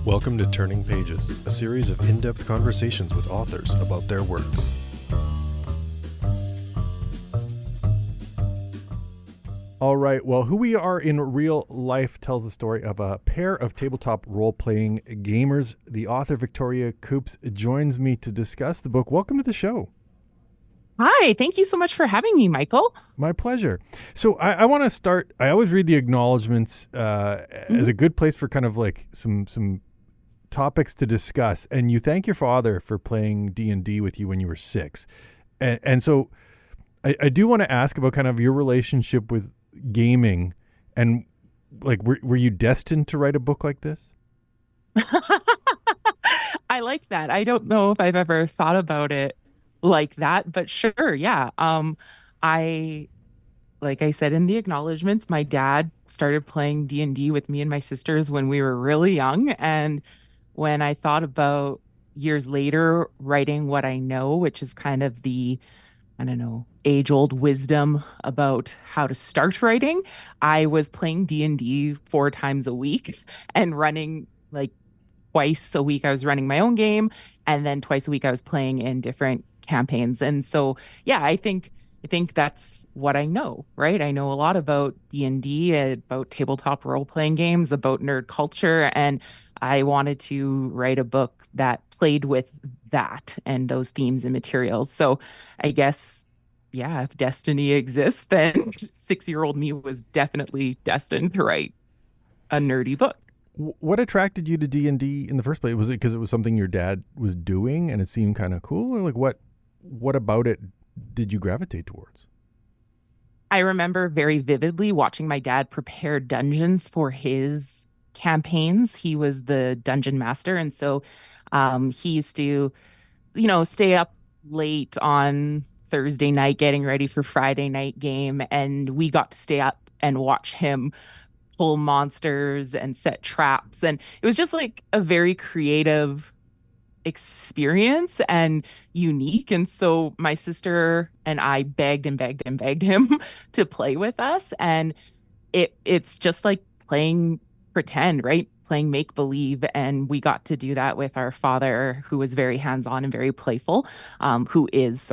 Welcome to Turning Pages, a series of in-depth conversations with authors about their works. All right, well, who we are in real life tells the story of a pair of tabletop role-playing gamers. The author, Victoria Koops, joins me to discuss the book. Welcome to the show. Hi, thank you so much for having me, Michael. My pleasure. So I want to start, I always read the acknowledgements as Mhm. a good place for kind of like some topics to discuss. And you thank your father for playing D&D with you when you were 6. And so I do want to ask about kind of your relationship with gaming and like, were you destined to write a book like this? I like that. I don't know if I've ever thought about it like that, but sure, yeah. I like I said in the acknowledgments, my dad started playing D&D with me and my sisters when we were really young, and when I thought about years later writing what I know, which is kind of the I don't know, age-old wisdom about how to start writing. I was playing D&D 4 times a week and running like twice a week I was running my own game, and then twice a week I was playing in different campaigns. And so yeah, I think that's what I know, right? I know a lot about D&D, about tabletop role-playing games, about nerd culture, and I wanted to write a book that played with that and those themes and materials. So I guess yeah, if destiny exists, then 6-year-old me was definitely destined to write a nerdy book. What attracted you to D&D in the first place? Was it because it was something your dad was doing and it seemed kind of cool? Or like what about it did you gravitate towards? I remember very vividly watching my dad prepare dungeons for his campaigns. He was the dungeon master. And so he used to, stay up late on Thursday night getting ready for Friday night game. And we got to stay up and watch him pull monsters and set traps. And it was just like a very creative experience and unique. And so my sister and I begged and begged and begged him to play with us. And it's just like playing pretend, right? Playing make believe. And we got to do that with our father, who was very hands on and very playful, who is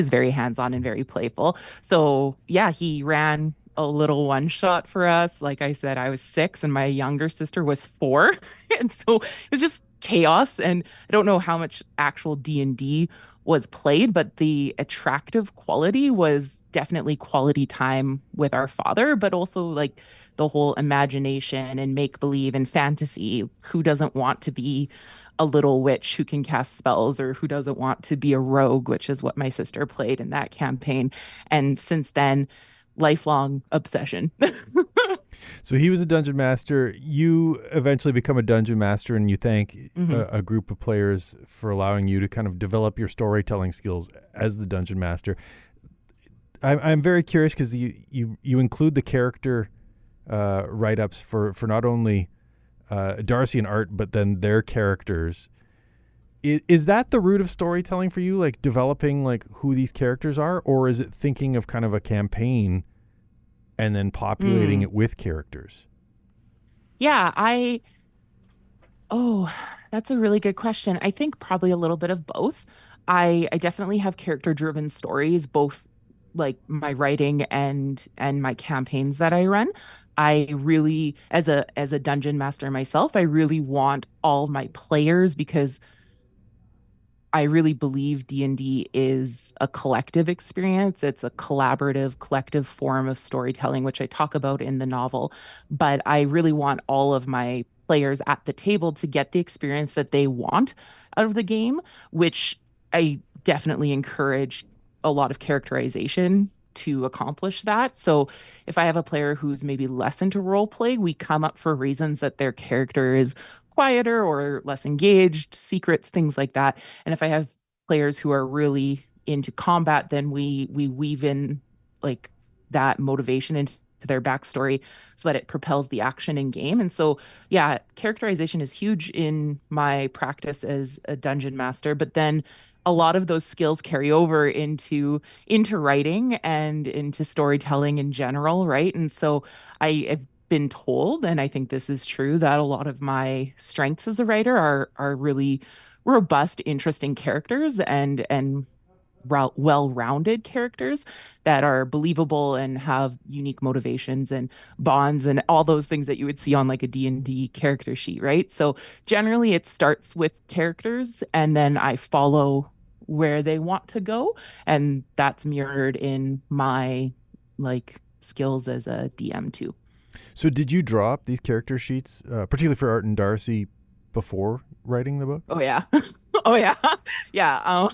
very hands on and very playful. So yeah, he ran a little one shot for us. Like I said, I was 6 and my younger sister was 4. And so it was just chaos. And I don't know how much actual D&D was played, but the attractive quality was definitely quality time with our father, but also like the whole imagination and make believe and fantasy. Who doesn't want to be a little witch who can cast spells, or who doesn't want to be a rogue, which is what my sister played in that campaign. And since then, lifelong obsession. So he was a dungeon master. You eventually become a dungeon master, and you thank Mhm. a group of players for allowing you to kind of develop your storytelling skills as the dungeon master. I'm very curious because you include the character write ups for not only Darcy and Art, but then their characters. Is that the root of storytelling for you, like developing like who these characters are, or is it thinking of kind of a campaign and then populating Mm. it with characters? Yeah, oh, that's a really good question. I think probably a little bit of both. I definitely have character-driven stories, both like my writing and my campaigns that I run. I really, as a dungeon master myself, I really want all my players, because I really believe D&D is a collective experience. It's a collaborative, collective form of storytelling, which I talk about in the novel. But I really want all of my players at the table to get the experience that they want out of the game, which I definitely encourage a lot of characterization to accomplish that. So if I have a player who's maybe less into role play, we come up for reasons that their character is quieter or less engaged, secrets, things like that. And if I have players who are really into combat, then we weave in like that motivation into their backstory so that it propels the action in game. And so, yeah, characterization is huge in my practice as a dungeon master, but then a lot of those skills carry over into writing and into storytelling in general, right? And so I have been told, and I think this is true, that a lot of my strengths as a writer are really robust, interesting characters and well-rounded characters that are believable and have unique motivations and bonds and all those things that you would see on like a D&D character sheet, right? So generally it starts with characters and then I follow where they want to go, and that's mirrored in my like skills as a DM too. So did you draw up these character sheets, particularly for Art and Darcy, before writing the book? Oh yeah. Oh yeah. Yeah.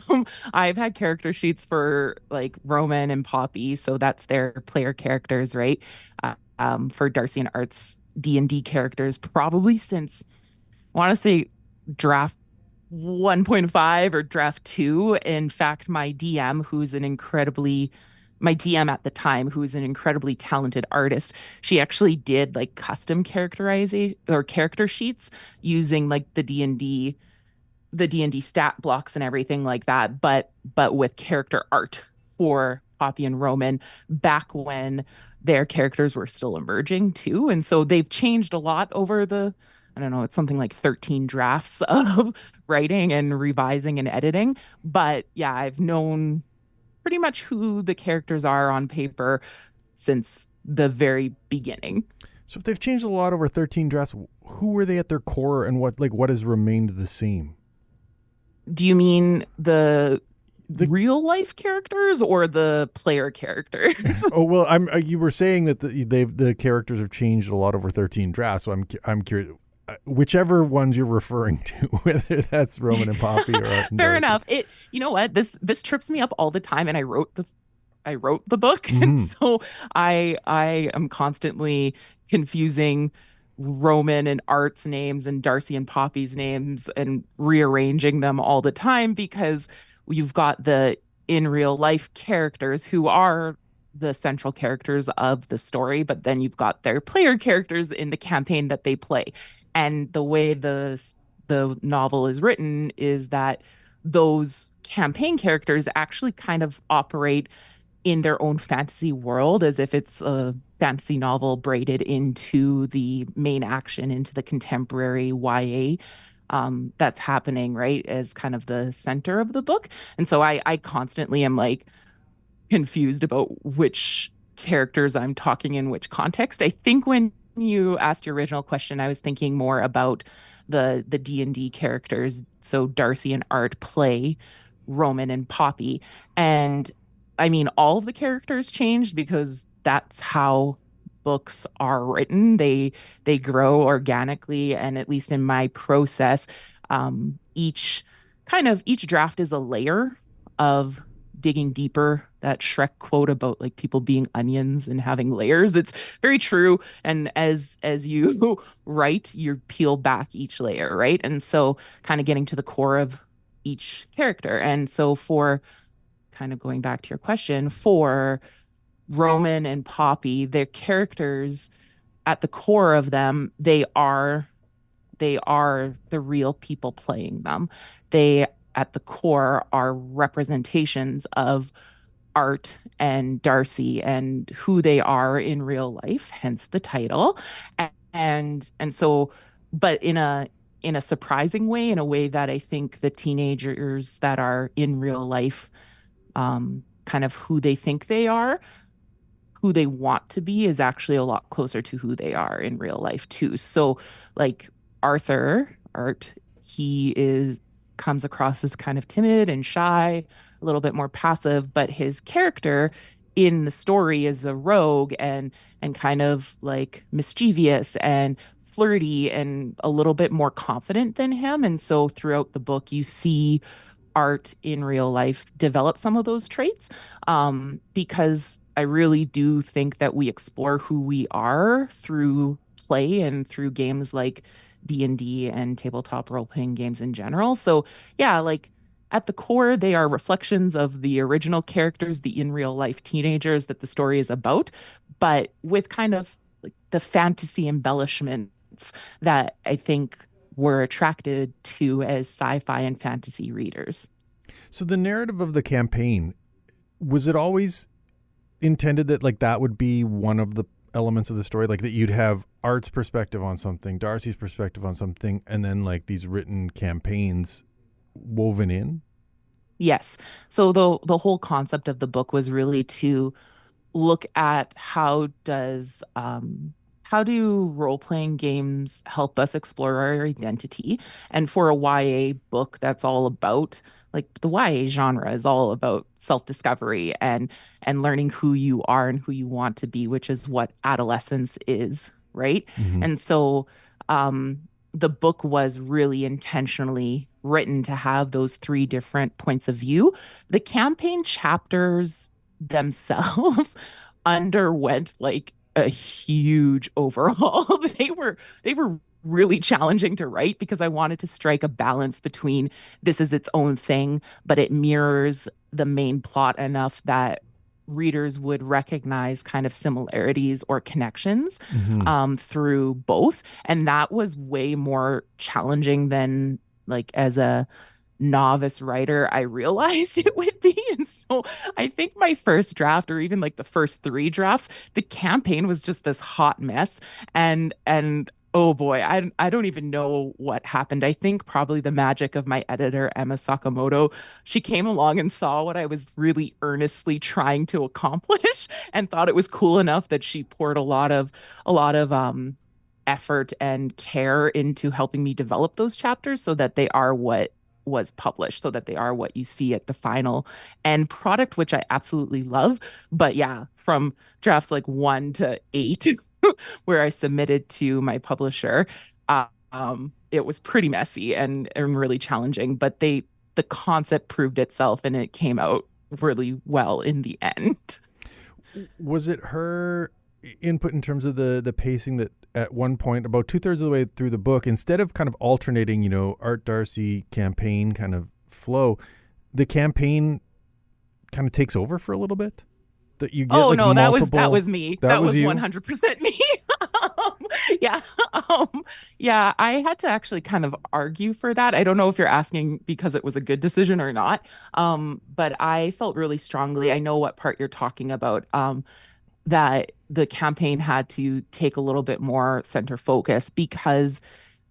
I've had character sheets for like Roman and Poppy, so that's their player characters, right? For Darcy and Art's D&D characters, probably since I want to say draft 1.5 or draft 2. In fact, my DM at the time, who's an incredibly talented artist, she actually did like custom characterization or character sheets using like the D&D stat blocks and everything like that, but with character art for Poppy and Roman back when their characters were still emerging too. And so they've changed a lot over the, I don't know, it's something like 13 drafts of writing and revising and editing. But yeah, I've known pretty much who the characters are on paper since the very beginning. So if they've changed a lot over 13 drafts, who were they at their core, and what has remained the same? Do you mean the The real life characters or the player characters? Oh well, I'm you were saying that the characters have changed a lot over 13 drafts, so I'm curious whichever ones you're referring to, whether that's Roman and Poppy or Art and Fair Darcy. enough. You know what? This trips me up all the time, and I wrote the book, and Hmm. so I am constantly confusing Roman and Art's names and Darcy and Poppy's names and rearranging them all the time because you've got the in real life characters who are the central characters of the story, but then you've got their player characters in the campaign that they play. And the way the novel is written is that those campaign characters actually kind of operate in their own fantasy world as if it's a fantasy novel braided into the main action, into the contemporary YA that's happening, right? As kind of the center of the book. And so I constantly am like confused about which characters I'm talking in which context. I think when you asked your original question, I was thinking more about the D&D characters. So Darcy and Art play Roman and Poppy. And I mean, all of the characters changed because that's how books are written. They grow organically, and at least in my process, each draft is a layer of digging deeper. That Shrek quote about like people being onions and having layers. It's very true. And as you write, you peel back each layer, right? And so kind of getting to the core of each character. And so for kind of going back to your question, for Roman and Poppy, their characters at the core of them, they are the real people playing them. They at the core are representations of Art and Darcy and who they are in real life, hence the title. And so, but in a surprising way, in a way that I think the teenagers that are in real life, kind of who they think they are, who they want to be is actually a lot closer to who they are in real life too. So like Art, he is comes across as kind of timid and shy, a little bit more passive, but his character in the story is a rogue and kind of like mischievous and flirty and a little bit more confident than him. And so throughout the book, you see Art in real life develop some of those traits, because I really do think that we explore who we are through play and through games like D&D and tabletop role-playing games in general. So yeah, like at the core, they are reflections of the original characters, the in real life teenagers that the story is about, but with kind of like the fantasy embellishments that I think we're attracted to as sci-fi and fantasy readers. So the narrative of the campaign, was it always intended that like that would be one of the elements of the story, like that you'd have Art's perspective on something, Darcy's perspective on something, and then like these written campaigns woven in? Yes. So the whole concept of the book was really to look at how do role-playing games help us explore our identity? And for a YA book that's all about like the YA genre is all about self-discovery and learning who you are and who you want to be, which is what adolescence is, right? Mm-hmm. And so um the book was really intentionally written to have those three different points of view. The campaign chapters themselves underwent like a huge overhaul. They were really challenging to write because I wanted to strike a balance between this is its own thing, but it mirrors the main plot enough that readers would recognize kind of similarities or connections Mm-hmm. through both. And that was way more challenging than like as a novice writer I realized it would be. And so I think my first draft or even like the first three drafts, the campaign was just this hot mess. And oh boy, I don't even know what happened. I think probably the magic of my editor, Emma Sakamoto, she came along and saw what I was really earnestly trying to accomplish and thought it was cool enough that she poured a lot of effort and care into helping me develop those chapters so that they are what was published, so that they are what you see at the final end product, which I absolutely love. But yeah, from drafts like 1 to 8, where I submitted to my publisher, it was pretty messy and really challenging. But the concept proved itself and it came out really well in the end. Was it her input in terms of the pacing that at one point, about two-thirds of the way through the book, instead of kind of alternating, Art Darcy campaign kind of flow, the campaign kind of takes over for a little bit? That you get Oh like no, that multiple. was me. That That was was you? 100% me. Um, yeah. Yeah, I had to actually kind of argue for that. I don't know if you're asking because it was a good decision or not. But I felt really strongly. I know what part you're talking about. That the campaign had to take a little bit more center focus because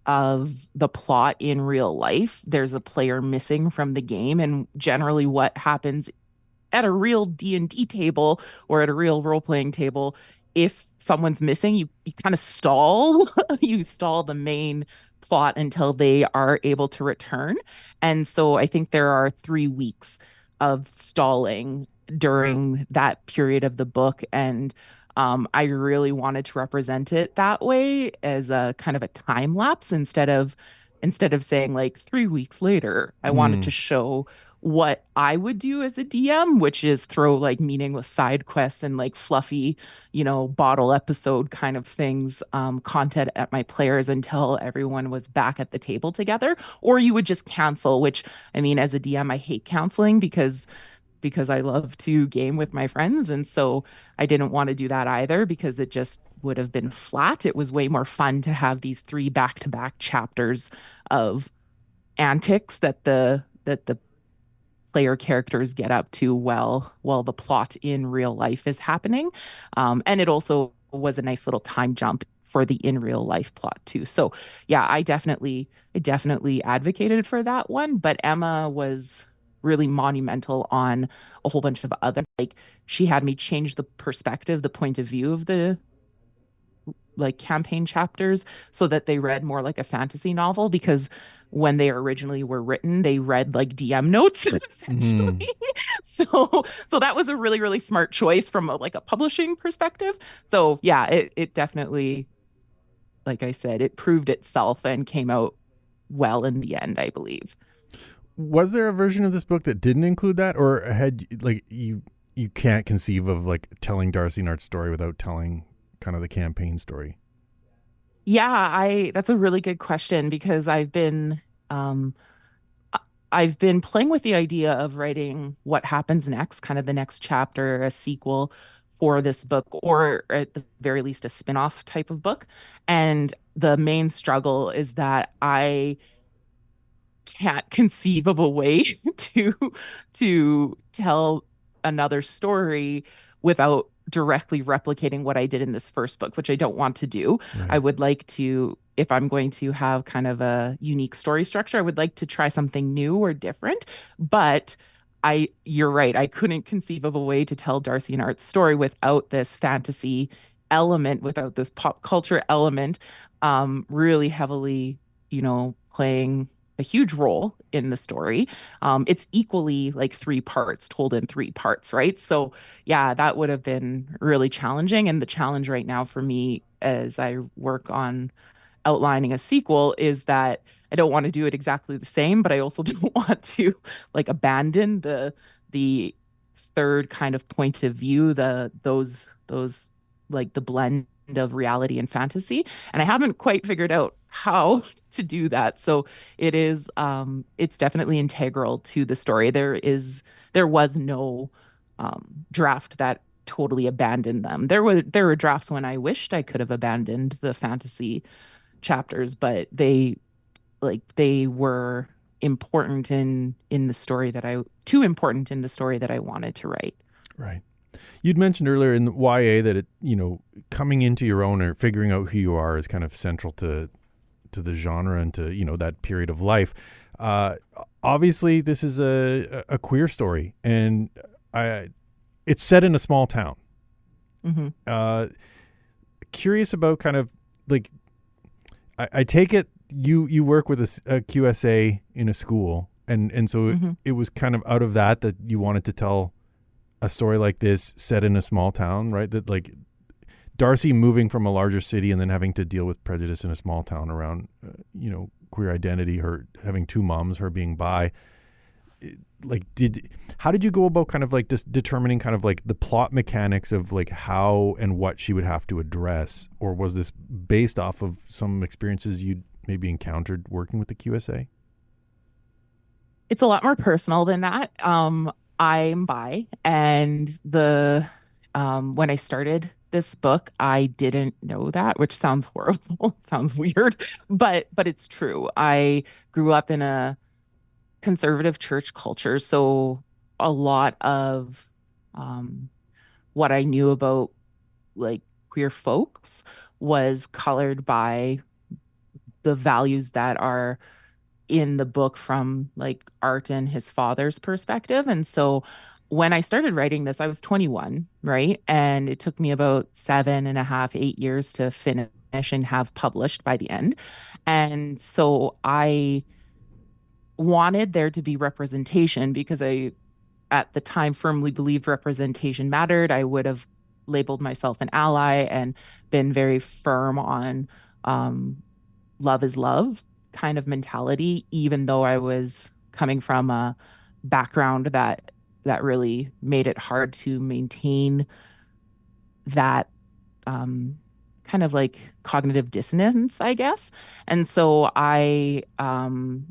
of the plot in real life. There's a player missing from the game, and generally what happens at a real D&D table or at a real role-playing table, if someone's missing, you kind of stall. You stall the main plot until they are able to return. And so I think there are 3 weeks of stalling during that period of the book. And I really wanted to represent it that way as a kind of a time lapse instead of saying like 3 weeks later. I wanted to Mm. show what I would do as a DM, which is throw like meaningless side quests and like fluffy, bottle episode kind of things, content at my players until everyone was back at the table together. Or you would just cancel, which I mean, as a DM, I hate canceling because I love to game with my friends. And so I didn't want to do that either because it just would have been flat. It was way more fun to have these three back-to-back chapters of antics that the player characters get up to while the plot in real life is happening. And it also was a nice little time jump for the in real life plot too. So yeah, I definitely advocated for that one, but Emma was really monumental on a whole bunch of other like she had me change the perspective, the point of view of the like campaign chapters so that they read more like a fantasy novel because when they originally were written, they read like DM notes essentially. Mm. So that was a really, really smart choice from like a publishing perspective. So yeah, it definitely, like I said, it proved itself and came out well in the end, I believe. Was there a version of this book that didn't include that, or had like you can't conceive of like telling Darcy and Art's story without telling kind of the campaign story? Yeah, I that's a really good question because um I've been playing with the idea of writing what happens next, kind of the next chapter, a sequel for this book, or at the very least, a spin-off type of book. And the main struggle is that I can't conceive of a way to tell another story without directly replicating what I did in this first book, which I don't want to do. I Right. would like to, if I'm going to have kind of a unique story structure, I would like to try something new or different. But you're right. I couldn't conceive of a way to tell Darcy and Art's story without this fantasy element, without this pop culture element, really heavily, playing a huge role in the story. It's equally like three parts told in three parts, right? So yeah, that would have been really challenging. And the challenge right now for me as I work on outlining a sequel is that I don't want to do it exactly the same, but I also don't want to like abandon the third kind of point of view, those like the blend of reality and fantasy. And I haven't quite figured out how to do that. So it's definitely integral to the story. There was no draft that totally abandoned them. There were drafts when I wished I could have abandoned the fantasy chapters, but they were important in the story that I too important in the story that I wanted to write. Right. You'd mentioned earlier in the YA that coming into your own or figuring out who you are is kind of central to the genre and to that period of life. Uh, Obviously, this is a queer story, and it's set in a small town. Hmm. Uh, Curious about kind of like I take it you work with a QSA in a school, and so Hmm. it was kind of out of that you wanted to tell a story like this set in a small town, right? That like Darcy moving from a larger city and then having to deal with prejudice in a small town around, queer identity, her having two moms, her being bi. Like, how did you go about kind of like just determining kind of like the plot mechanics of like how and what she would have to address? Or was this based off of some experiences you'd maybe encountered working with the QSA? It's a lot more personal than that. I'm bi, and the when I started this book, I didn't know that, which sounds horrible, sounds weird, but it's true. I grew up in a conservative church culture, so a lot of um, what I knew about like queer folks was colored by the values that are in the book from like Art and his father's perspective. And so when I started writing this, I was 21, right? And it took me about 7.5, 8 years to finish and have published by the end. And so I wanted there to be representation because I, at the time, firmly believed representation mattered. I would have labeled myself an ally and been very firm on um, love is love kind of mentality, even though I was coming from a background that really made it hard to maintain that um, kind of like cognitive dissonance, I guess. And so I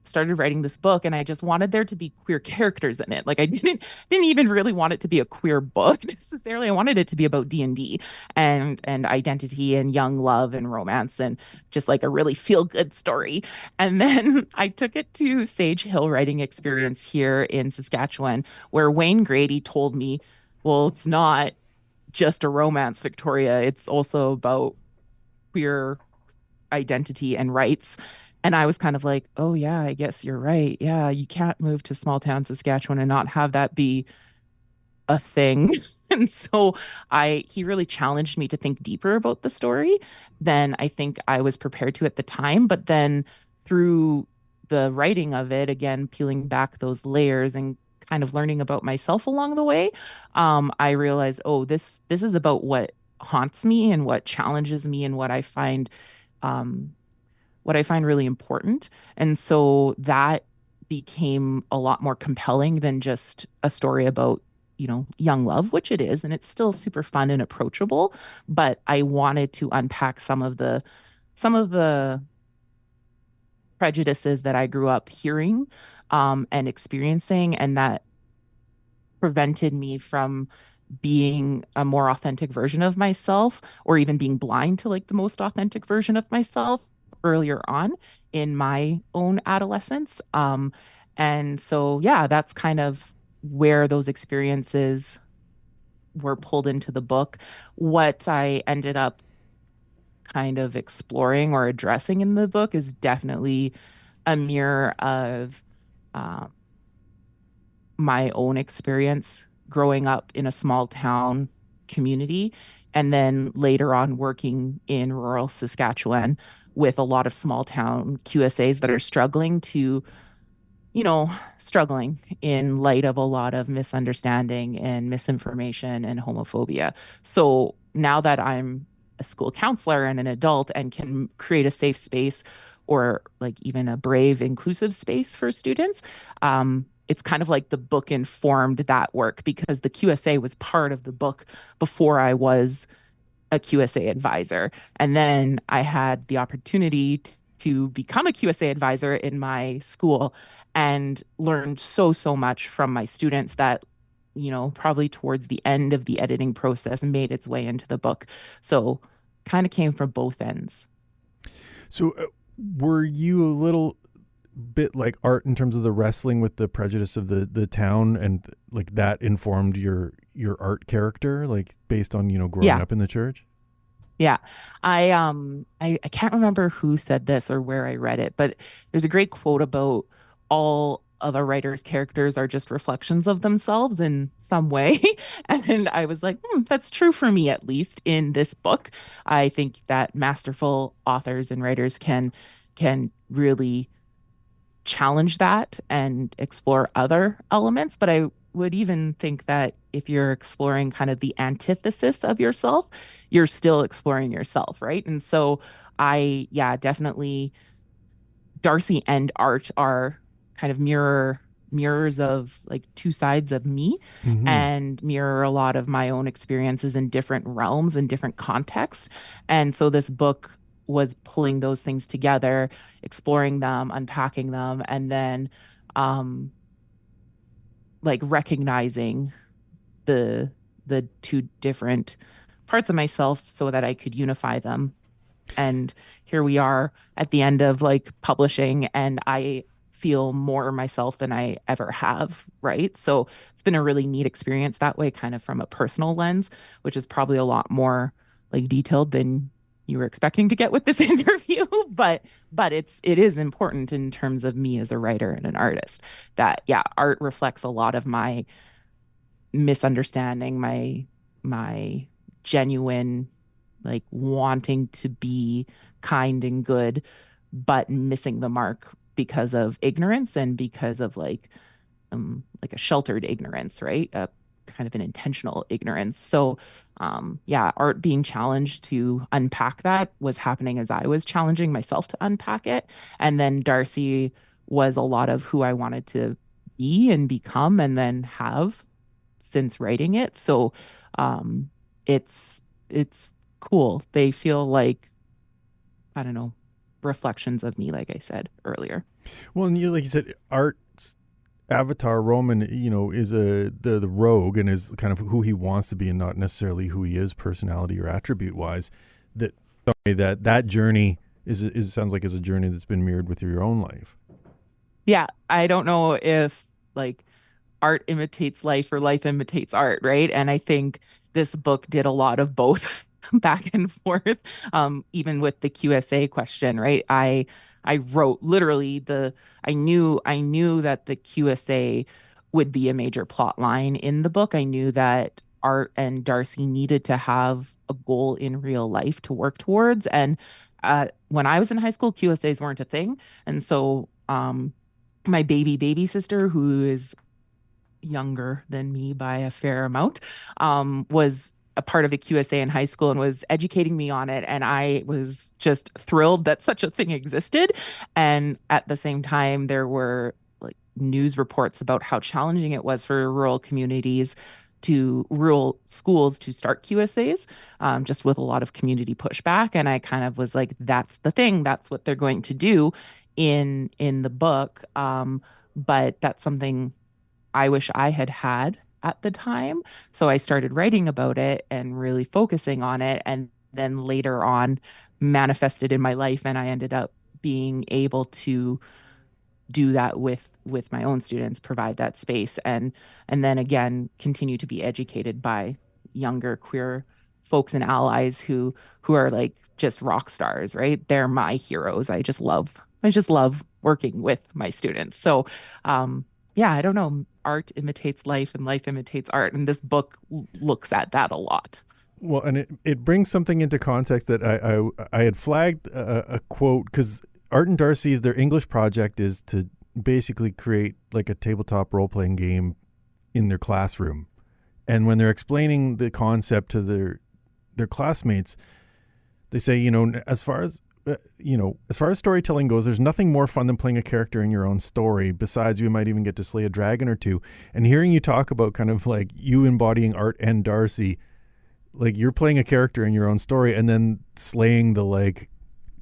started writing this book, and I just wanted there to be queer characters in it. Like I didn't even really want it to be a queer book necessarily. I wanted it to be about D&D and identity and young love and romance and just like a really feel good story. And then I took it to Sage Hill Writing Experience here in Saskatchewan, where Wayne Grady told me, well, it's not just a romance, Victoria. It's also about queer identity and rights. And I was kind of like, oh, yeah, I guess you're right. Yeah, you can't move to small town Saskatchewan and not have that be a thing. And so he really challenged me to think deeper about the story than I think I was prepared to at the time. But then through the writing of it, again, peeling back those layers and kind of learning about myself along the way, I realized, oh, this is about what haunts me and what challenges me and um, what I find really important. And so that became a lot more compelling than just a story about, young love, which it is, and it's still super fun and approachable. But I wanted to unpack some of the prejudices that I grew up hearing and experiencing, and that prevented me from being a more authentic version of myself or even being blind to like the most authentic version of myself earlier on in my own adolescence. And so, yeah, that's kind of where those experiences were pulled into the book. What I ended up kind of exploring or addressing in the book is definitely a mirror of um, my own experience growing up in a small town community and then later on working in rural Saskatchewan with a lot of small town QSAs that are struggling to, struggling in light of a lot of misunderstanding and misinformation and homophobia. So now that I'm a school counselor and an adult and can create a safe space or like even a brave, inclusive space for students, it's kind of like the book informed that work because the QSA was part of the book before I was a QSA advisor. And then I had the opportunity to become a QSA advisor in my school and learned so much from my students that, probably towards the end of the editing process made its way into the book. So kind of came from both ends. So, were you a little bit like Art in terms of the wrestling with the prejudice of the town, and like that informed your Art character, like based on growing Yeah. up in the church? Yeah. I can't remember who said this or where I read it, but there's a great quote about all of a writer's characters are just reflections of themselves in some way. And I was like, that's true for me, at least in this book. I think that masterful authors and writers can really challenge that and explore other elements. But I would even think that if you're exploring kind of the antithesis of yourself, you're still exploring yourself, right? And so yeah, definitely Darcy and Art are kind of mirrors of like two sides of me Mm-hmm. and mirror a lot of my own experiences in different realms and different contexts. And so this book was pulling those things together, exploring them, unpacking them, and then um like recognizing the the two different parts of myself so that I could unify them. And here we are at the end of like publishing, and I feel more myself than I ever have. Right. So it's been a really neat experience that way, kind of from a personal lens, which is probably a lot more like detailed than you were expecting to get with this interview. But it is important in terms of me as a writer and an artist that yeah, art reflects a lot of my misunderstanding, my genuine like wanting to be kind and good, but missing the mark because of ignorance and because of like a sheltered ignorance, right? A kind of an intentional ignorance. So yeah, art being challenged to unpack that was happening as I was challenging myself to unpack it. And then Darcy was a lot of who I wanted to be and become and then have since writing it. So um, it's cool. They feel like, I don't know, reflections of me, like I said earlier. Well, and like you said, Art's avatar Roman, is the rogue and is kind of who he wants to be, and not necessarily who he is, personality or attribute wise. That journey is sounds like is a journey that's been mirrored with your own life. Yeah, I don't know if like art imitates life or life imitates art, right? And I think this book did a lot of both back and forth. Even with the QSA question, right? I wrote literally I knew that the QSA would be a major plot line in the book. I knew that Art and Darcy needed to have a goal in real life to work towards. And when I was in high school, QSAs weren't a thing. And so my baby sister, who is younger than me by a fair amount, was a part of the QSA in high school and was educating me on it. And I was just thrilled that such a thing existed. And at the same time, there were like news reports about how challenging it was for rural communities to rural schools to start QSAs, just with a lot of community pushback. And I kind of was like, that's the thing. That's what they're going to do in the book. But that's something I wish I had had at the time. So I started writing about it and really focusing on it. And then later on, manifested in my life. And I ended up being able to do that with my own students, provide that space and then again continue to be educated by younger queer folks and allies who are like just rock stars, right? They're my heroes. I just love working with my students. So yeah, I don't know. Art imitates life and life imitates art. And this book looks at that a lot. Well, and it brings something into context that I had flagged a quote because Art and Darcy's their English project is to basically create like a tabletop role playing game in their classroom, and when they're explaining the concept to their classmates, they say, as far as storytelling goes, there's nothing more fun than playing a character in your own story. Besides, you might even get to slay a dragon or two. And hearing you talk about kind of like you embodying Art and Darcy, like you're playing a character in your own story and then slaying the like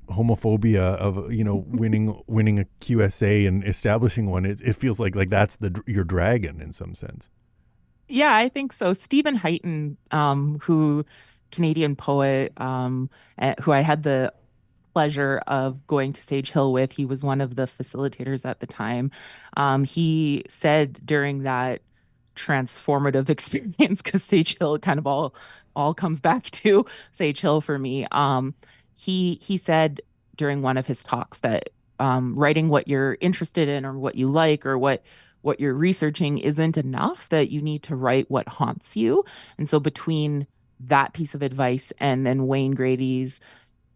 homophobia of winning a QSA and establishing one. It feels like that's your dragon in some sense. Yeah, I think so. Stephen Heighton, who Canadian poet, who I had the pleasure of going to Sage Hill with. He was one of the facilitators at the time. He said during that transformative experience, because Sage Hill kind of all comes back to Sage Hill for me. He said during one of his talks that writing what you're interested in or what you like or what you're researching isn't enough, that you need to write what haunts you. And so between that piece of advice and then Wayne Grady's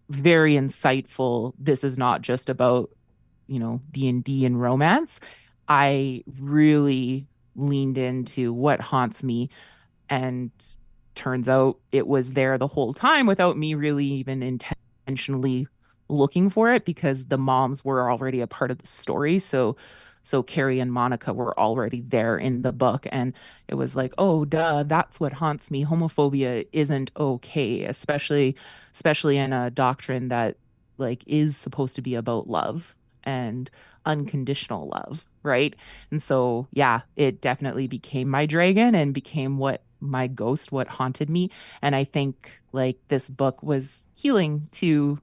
very insightful, this is not just about, D&D and romance, I really leaned into what haunts me, and turns out it was there the whole time without me really even intentionally looking for it, because the moms were already a part of the story. So Carrie and Monica were already there in the book, and it was like, oh duh, that's what haunts me. Homophobia isn't okay, especially in a doctrine that like is supposed to be about love and unconditional love, right? And so yeah, it definitely became my dragon and became what my ghost, what haunted me. And I think like this book was healing to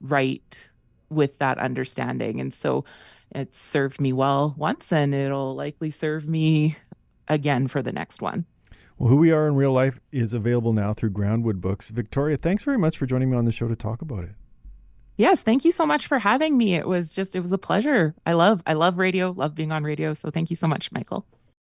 write with that understanding. And so it served me well once, and it'll likely serve me again for the next one. Well, Who We Are in Real Life is available now through Groundwood Books. Victoria, thanks very much for joining me on the show to talk about it. Yes, thank you so much for having me. It was a pleasure. I love radio, love being on radio. So thank you so much, Michael.